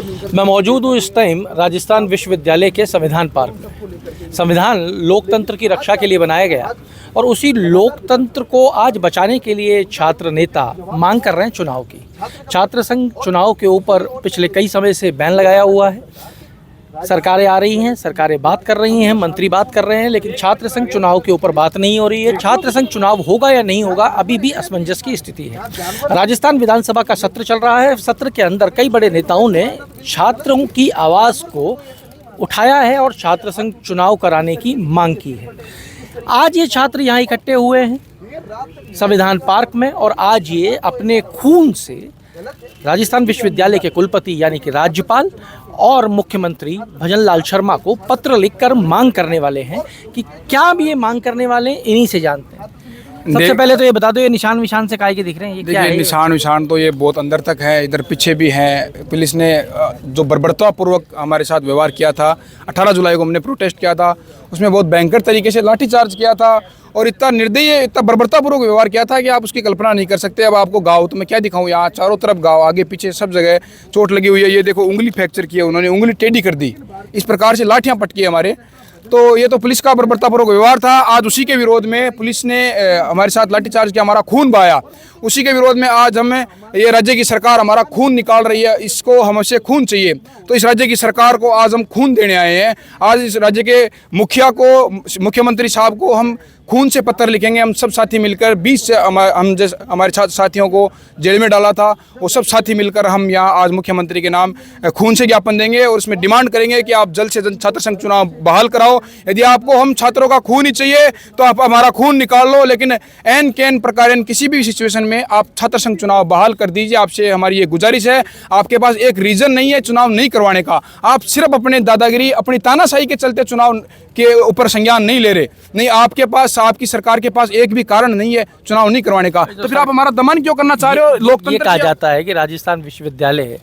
मैं मौजूद हूँ इस टाइम राजस्थान विश्वविद्यालय के संविधान पार्क में। संविधान लोकतंत्र की रक्षा के लिए बनाया गया और उसी लोकतंत्र को आज बचाने के लिए छात्र नेता मांग कर रहे हैं चुनाव की। छात्र संघ चुनाव के ऊपर पिछले कई समय से बैन लगाया हुआ है। सरकारें आ रही हैं, सरकारें बात कर रही हैं, मंत्री बात कर रहे हैं, लेकिन छात्र संघ चुनाव के ऊपर बात नहीं हो रही है। छात्र संघ चुनाव होगा या नहीं होगा अभी भी असमंजस की स्थिति है। राजस्थान विधानसभा का सत्र चल रहा है। सत्र के अंदर कई बड़े नेताओं ने छात्रों की आवाज़ को उठाया है और छात्र संघ चुनाव कराने की मांग की है। आज ये छात्र यहाँ इकट्ठे हुए हैं संविधान पार्क में और आज ये अपने खून से राजस्थान विश्वविद्यालय के कुलपति यानी कि राज्यपाल और मुख्यमंत्री भजनलाल शर्मा को पत्र लिखकर मांग करने वाले हैं कि क्या भी ये मांग करने वाले हैं इन्हीं से जानते हैं। सबसे पहले तो ये बता दो, ये निशान विशान से काहे के दिख रहे हैं? ये क्या है? निशान विशान तो ये बहुत अंदर तक है, इधर पीछे भी है। पुलिस ने जो बर्बरतापूर्वक हमारे साथ व्यवहार किया था, 18 जुलाई को हमने प्रोटेस्ट किया था, उसमें बहुत भयंकर तरीके से लाठीचार्ज किया था और इतना निर्दयी, इतना बर्बरतापूर्वक व्यवहार किया था कि आप उसकी कल्पना नहीं कर सकते। अब आपको गाँव तो मैं क्या दिखाऊँ, यहाँ चारों तरफ गाँव, आगे पीछे सब जगह चोट लगी हुई है। ये देखो उंगली फ्रैक्चर की है, उन्होंने उंगली टेढ़ी कर दी, इस प्रकार से लाठियाँ पटकी हमारे। तो ये तो पुलिस का बर्बरतापूर्वक व्यवहार था। आज उसी के विरोध में पुलिस ने हमारे साथ लाठीचार्ज किया, हमारा खून बहाया। उसी के विरोध में आज हमें ये राज्य की सरकार हमारा खून निकाल रही है, इसको हमसे खून चाहिए। तो इस राज्य की सरकार को आज हम खून देने आए हैं। आज इस राज्य के मुखिया को, मुख्यमंत्री साहब को हम खून से पत्र लिखेंगे। हम सब साथी मिलकर 20 से हम जैसे हमारे साथियों को जेल में डाला था, वो सब साथी मिलकर हम यहाँ आज मुख्यमंत्री के नाम खून से ज्ञापन देंगे और उसमें डिमांड करेंगे कि आप जल्द से जल्द छात्र संघ चुनाव बहाल कराओ। यदि आपको हम छात्रों का खून ही चाहिए तो आप हमारा खून निकाल लो, लेकिन एन कैन प्रकार किसी भी सिचुएशन में आप छात्र संघ चुनाव बहाल कर दीजिए। आपसे हमारी ये गुजारिश है। आपके पास एक रीज़न नहीं है चुनाव नहीं करवाने का, आप सिर्फ अपने दादागिरी, अपनी तानाशाही के चलते चुनाव के ऊपर संज्ञान नहीं ले रहे। नहीं, आपके पास, आपकी सरकार के पास एक भी कारण नहीं है चुनाव नहीं करवाने का, तो फिर आप हमारा दमन क्यों करना चाह रहे हो? लोकतंत्र ये कहा जाता है कि राजस्थान विश्वविद्यालय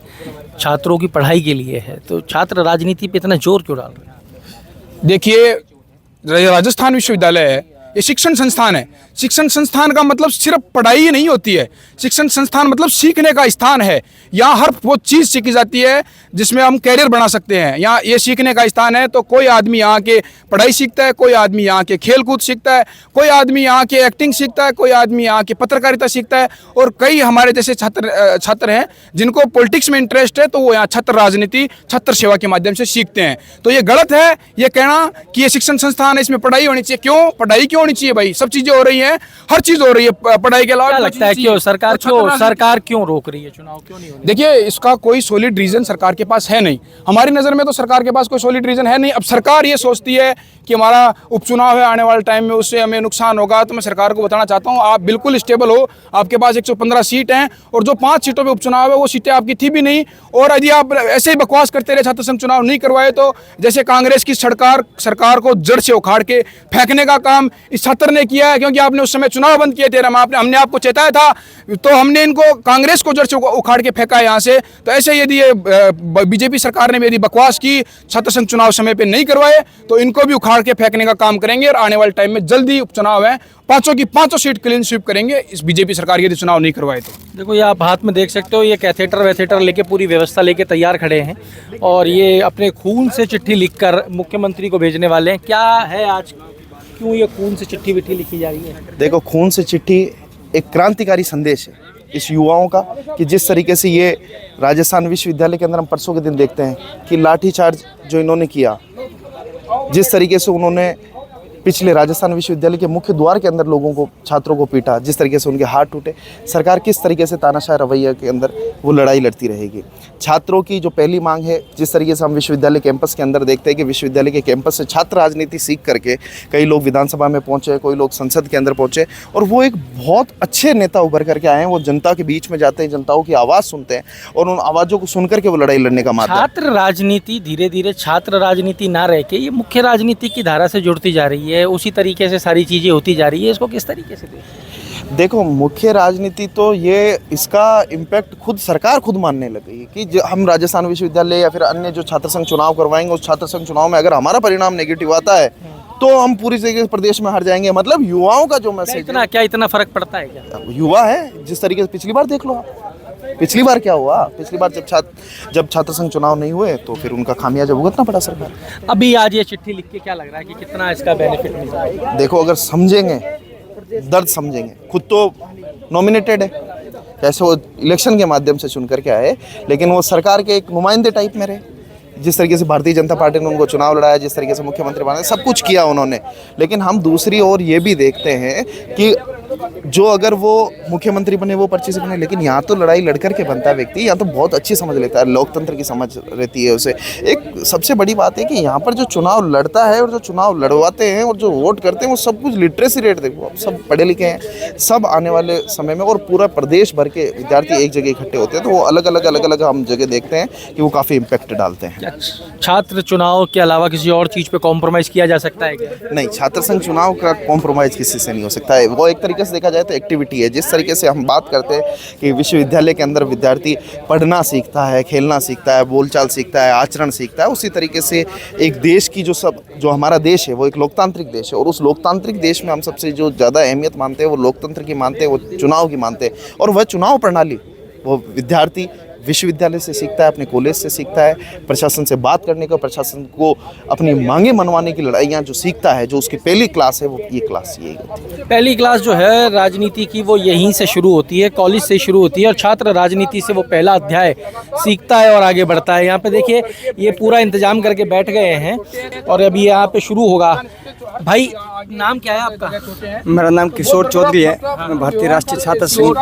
छात्रों की पढ़ाई के लिए है, तो छात्र राजनीति पे इतना जोर क्यों डाल रहे हैं? देखिए, राजस्थान विश्वविद्यालय है, ये शिक्षण संस्थान है। शिक्षण संस्थान का मतलब सिर्फ पढ़ाई ही नहीं होती है। शिक्षण संस्थान मतलब सीखने का स्थान है। यहाँ हर वो चीज़ सीखी जाती है जिसमें हम कैरियर बना सकते हैं। यहाँ ये सीखने का स्थान है। तो कोई आदमी यहाँ के पढ़ाई सीखता है, कोई आदमी यहाँ के खेलकूद सीखता है, कोई आदमी यहाँ के एक्टिंग सीखता है, कोई आदमी यहाँ के पत्रकारिता सीखता है और कई हमारे जैसे छात्र हैं जिनको पॉलिटिक्स में इंटरेस्ट है, तो वो यहाँ छात्र राजनीति, छात्र सेवा के माध्यम से सीखते हैं। तो ये गलत है ये कहना कि ये शिक्षण संस्थान है, इसमें पढ़ाई होनी चाहिए। क्यों पढ़ाई क्यों होनी चाहिए भाई? सब चीज़ें हो रही हैं, हर चीज़ हो रही है पढ़ाई के अलावा। लगता है क्यों सरकार क्यों रोक रही है? चुनाव क्यों नहीं हो रही? देखिए, इसका कोई सॉलिड रीजन सरकार के पास है नहीं। हमारी नज़र में तो सरकार के पास कोई सॉलिड रीजन है नहीं। अब सरकार ये सोचती है कि हमारा उपचुनाव है आने वाले टाइम में, उससे हमें नुकसान होगा। तो मैं सरकार को बताना चाहता हूँ, आप बिल्कुल स्टेबल हो। आपके पास 115 सीट हैं और जो 5 सीटों पे उपचुनाव है वो सीटें आपकी थी भी नहीं। और यदि आप ऐसे ही बकवास करते रहे, छात्र संघ चुनाव नहीं करवाए, तो जैसे कांग्रेस की सरकार को जड़ से उखाड़ के फेंकने का काम इस छात्र ने किया है, क्योंकि आपने उस समय चुनाव बंद किए थे। हमने आपको चेताया था, तो हमने इनको कांग्रेस को जड़ से उखाड़ के फेंका है यहाँ से। तो ऐसे यदि बीजेपी सरकार ने यदि बकवास की, छात्र संघ चुनाव समय पे नहीं करवाए, तो इनको भी उखाड़ के फेंकने का काम करेंगे और आने वाले टाइम में जल्दी उपचुनाव है, 5 की 5 सीट क्लीन स्वीप करेंगे इस बीजेपी सरकार यदि चुनाव नहीं करवाए तो। देखो, ये आप हाथ में देख सकते हो, ये कैथेटर लेके पूरी व्यवस्था लेके तैयार खड़े हैं और ये अपने खून से चिट्ठी लिखकर मुख्यमंत्री को भेजने वाले हैं। क्या है आज, क्यों ये खून से चिट्ठी विट्ठी लिखी जा रही है? देखो, खून से चिट्ठी एक क्रांतिकारी संदेश है इस युवाओं का, कि जिस तरीके से ये राजस्थान विश्वविद्यालय के अंदर हम परसों के दिन देखते हैं कि लाठीचार्ज जो इन्होंने किया, जिस तरीके से उन्होंने पिछले राजस्थान विश्वविद्यालय के मुख्य द्वार के अंदर लोगों को, छात्रों को पीटा, जिस तरीके से उनके हाथ टूटे, सरकार किस तरीके से तानाशाह रवैया के अंदर वो लड़ाई लड़ती रहेगी। छात्रों की जो पहली मांग है, जिस तरीके से हम विश्वविद्यालय कैंपस के अंदर देखते हैं कि विश्वविद्यालय के कैंपस से छात्र राजनीति सीख करके कई लोग विधानसभा में पहुँचे, कोई लोग संसद के अंदर पहुँचे और वो एक बहुत अच्छे नेता उभर करके आए हैं। वो जनता के बीच में जाते हैं, जनताओं की आवाज़ सुनते हैं और उन आवाज़ों को सुन करके वो लड़ाई लड़ने का माध्यम। छात्र राजनीति धीरे धीरे छात्र राजनीति ना रह के ये मुख्य राजनीति की धारा से जुड़ती जा रही है, उसी तरीके से सारी चीजें होती जा रही है। इसको किस तरीके से देखो, मुख्य राजनीति तो ये, इसका इम्पैक्ट खुद सरकार खुद मानने लगी कि जो हम राजस्थान विश्वविद्यालय या फिर अन्य जो छात्र संघ चुनाव करवाएंगे, उस छात्र संघ चुनाव में अगर हमारा परिणाम नेगेटिव आता है तो हम पूरी तरीके से प्रदेश में हार जाएंगे। मतलब युवाओं का जो मैसेज, इतना फर्क पड़ता है क्या? युवा है, जिस तरीके से पिछली बार देख लो आप, पिछली बार क्या हुआ, पिछली बार जब छात्र संघ चुनाव नहीं हुए तो फिर उनका खामियाजा भुगतना पड़ा सरकार। अभी आज ये चिट्ठी लिख के क्या लग रहा है कि कितना इसका बेनिफिट मिल जाएगा? देखो, अगर समझेंगे, दर्द समझेंगे, खुद तो नॉमिनेटेड है, कैसे वो इलेक्शन के माध्यम से चुन करके आए, लेकिन वो सरकार के एक नुमाइंदे टाइप में रहे। जिस तरीके से भारतीय जनता पार्टी ने उनको चुनाव लड़ाया, जिस तरीके से मुख्यमंत्री बनाया, सब कुछ किया उन्होंने। लेकिन हम दूसरी ओर ये भी देखते हैं कि जो अगर वो मुख्यमंत्री बने वो पर्ची से बने, लेकिन यहाँ तो लड़ाई लड़कर के बनता है व्यक्ति, यहाँ तो बहुत अच्छी समझ लेता है, लोकतंत्र की समझ रहती है उसे। एक सबसे बड़ी बात है कि यहाँ पर जो चुनाव लड़ता है और जो चुनाव लड़वाते हैं और जो वोट करते हैं, वो सब कुछ लिटरेसी रेट देखो, सब पढ़े लिखे हैं, सब आने वाले समय में, और पूरा प्रदेश भर के विद्यार्थी एक जगह इकट्ठे होते हैं, तो वो अलग अलग हम जगह देखते हैं कि वो काफ़ी इम्पैक्ट डालते हैं। छात्र चुनाव के अलावा किसी और चीज़ पे कॉम्प्रोमाइज़ किया जा सकता है क्या? नहीं, छात्र संघ चुनाव का कॉम्प्रोमाइज़ किसी से नहीं हो सकता है। वो एक तरीके से देखा जाए तो एक्टिविटी है। जिस तरीके से हम बात करते हैं कि विश्वविद्यालय के अंदर विद्यार्थी पढ़ना सीखता है, खेलना सीखता है, बोलचाल सीखता है, आचरण सीखता है, उसी तरीके से एक देश की जो हमारा देश है वो एक लोकतांत्रिक देश है, और उस लोकतांत्रिक देश में हम सबसे जो ज़्यादा अहमियत मानते हैं वो लोकतंत्र की मानते हैं, वो चुनाव की मानते हैं। और वह चुनाव प्रणाली वो विद्यार्थी विश्वविद्यालय से सीखता है, अपने कॉलेज से सीखता है, प्रशासन से बात करने का, प्रशासन को अपनी मांगे मनवाने की लड़ाइयाँ जो सीखता है, जो उसकी पहली क्लास है, वो ये क्लास यही होती है। पहली क्लास जो है राजनीति की वो यहीं से शुरू होती है, कॉलेज से शुरू होती है, और छात्र राजनीति से वो पहला अध्याय सीखता है और आगे बढ़ता है। यहाँ पे देखिए, ये पूरा इंतजाम करके बैठ गए हैं और अभी यहाँ पे शुरू होगा। भाई, नाम क्या है आपका? मेरा नाम किशोर चौधरी है, मैं भारतीय राष्ट्रीय छात्र संघ।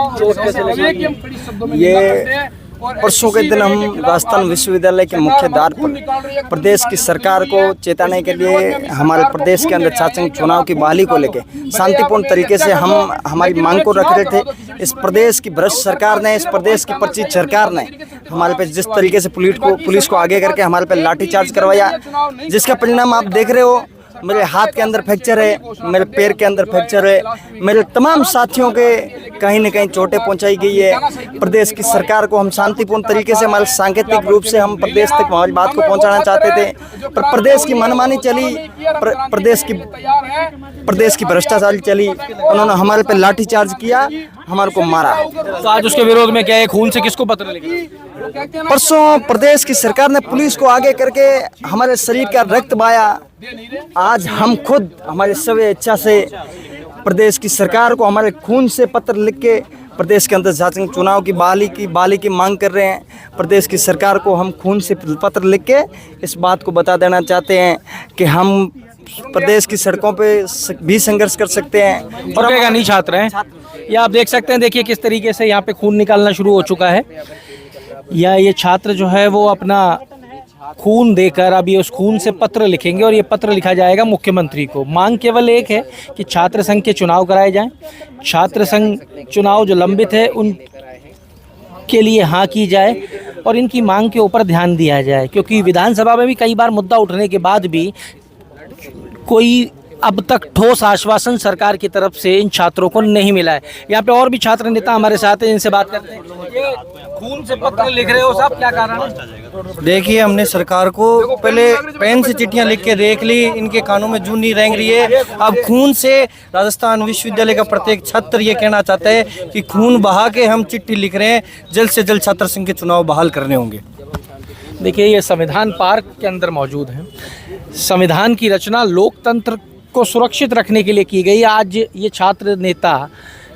ये परसों के दिन हम राजस्थान विश्वविद्यालय के मुख्य द्वार पर प्रदेश की सरकार को चेताने के लिए हमारे प्रदेश के अंदर छात्र संघ चुनाव की बहाली को लेकर शांतिपूर्ण तरीके से हम हमारी मांग को रख रहे थे। इस प्रदेश की भ्रष्ट सरकार ने, इस प्रदेश की पर्ची सरकार ने हमारे पे जिस तरीके से पुलिस को आगे करके हमारे पे लाठीचार्ज करवाया, जिसका परिणाम आप देख रहे हो। मेरे हाथ के अंदर फ्रैक्चर है, मेरे पैर के अंदर फ्रैक्चर है, मेरे तमाम साथियों के कहीं न कहीं चोटें पहुंचाई गई है। प्रदेश की सरकार को हम शांतिपूर्ण तरीके से, हमारे सांकेतिक रूप से हम प्रदेश तक हमारी बात को पहुंचाना चाहते थे, पर प्रदेश की मनमानी चली, प्रदेश की भ्रष्टाचारी चली। उन्होंने हमारे पे लाठीचार्ज किया, हमारे को मारा। तो आज उसके विरोध में क्या है, खून से किसको पत्र लिखा? परसों प्रदेश की सरकार ने पुलिस को आगे करके हमारे शरीर का रक्त बहाया। आज हम खुद हमारी स्व इच्छा से प्रदेश की सरकार को हमारे खून से पत्र लिख के प्रदेश के अंदर छात्र संघ चुनाव की बहाली की मांग कर रहे हैं। प्रदेश की सरकार को हम खून से पत्र लिख के इस बात को बता देना चाहते हैं कि हम प्रदेश की सड़कों पे भी संघर्ष कर सकते हैं। और अब नहीं छात्र हैं, ये आप देख सकते हैं। देखिए किस तरीके से यहाँ पे खून निकालना शुरू हो चुका है, या ये छात्र जो है वो अपना खून देकर अभी उस खून से पत्र लिखेंगे, और ये पत्र लिखा जाएगा मुख्यमंत्री को। मांग केवल एक है कि छात्र संघ के चुनाव कराए जाएं, छात्र संघ चुनाव जो लंबित है उन के लिए हाँ की जाए, और इनकी मांग के ऊपर ध्यान दिया जाए, क्योंकि विधानसभा में भी कई बार मुद्दा उठने के बाद भी कोई अब तक ठोस आश्वासन सरकार की तरफ से इन छात्रों को नहीं मिला है। यहाँ पे और भी छात्र नेता हमारे साथ हैं, इनसे बात करते हैं। ये खून से पत्र लिख रहे हो साहब, क्या कारण है? देखिए, हमने सरकार को पहले पेन से चिट्ठियां लिख के देख ली, इनके कानों में जूं नहीं रेंग रही है। अब खून से राजस्थान विश्वविद्यालय का प्रत्येक छात्र ये कहना चाहता है कि खून बहा के हम चिट्ठी लिख रहे हैं, जल्द से जल्द छात्र संघ के चुनाव बहाल करने होंगे। देखिए, ये संविधान पार्क के अंदर मौजूद है। संविधान की रचना लोकतंत्र को सुरक्षित रखने के लिए की गई। आज ये छात्र नेता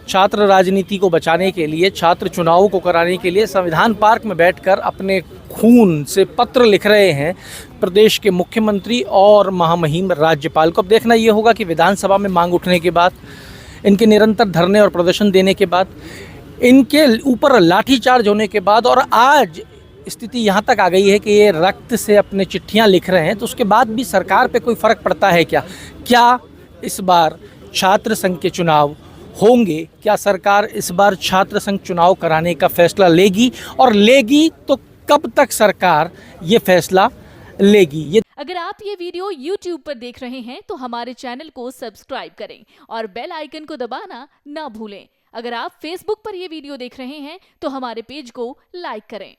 छात्र राजनीति को बचाने के लिए, छात्र चुनावों को कराने के लिए संविधान पार्क में बैठकर अपने खून से पत्र लिख रहे हैं प्रदेश के मुख्यमंत्री और महामहिम राज्यपाल को। अब देखना ये होगा कि विधानसभा में मांग उठने के बाद, इनके निरंतर धरने और प्रदर्शन देने के बाद, इनके ऊपर लाठीचार्ज होने के बाद, और आज स्थिति यहाँ तक आ गई है कि ये रक्त से अपने चिट्ठियाँ लिख रहे हैं, तो उसके बाद भी सरकार पे कोई फ़र्क पड़ता है क्या? क्या इस बार छात्र संघ के चुनाव होंगे? क्या सरकार इस बार छात्र संघ चुनाव कराने का फैसला लेगी, और लेगी तो कब तक सरकार ये फैसला लेगी? अगर आप ये वीडियो YouTube पर देख रहे हैं तो हमारे चैनल को सब्सक्राइब करें और बेल आइकन को दबाना ना भूलें। अगर आप Facebook पर ये वीडियो देख रहे हैं तो हमारे पेज को लाइक करें।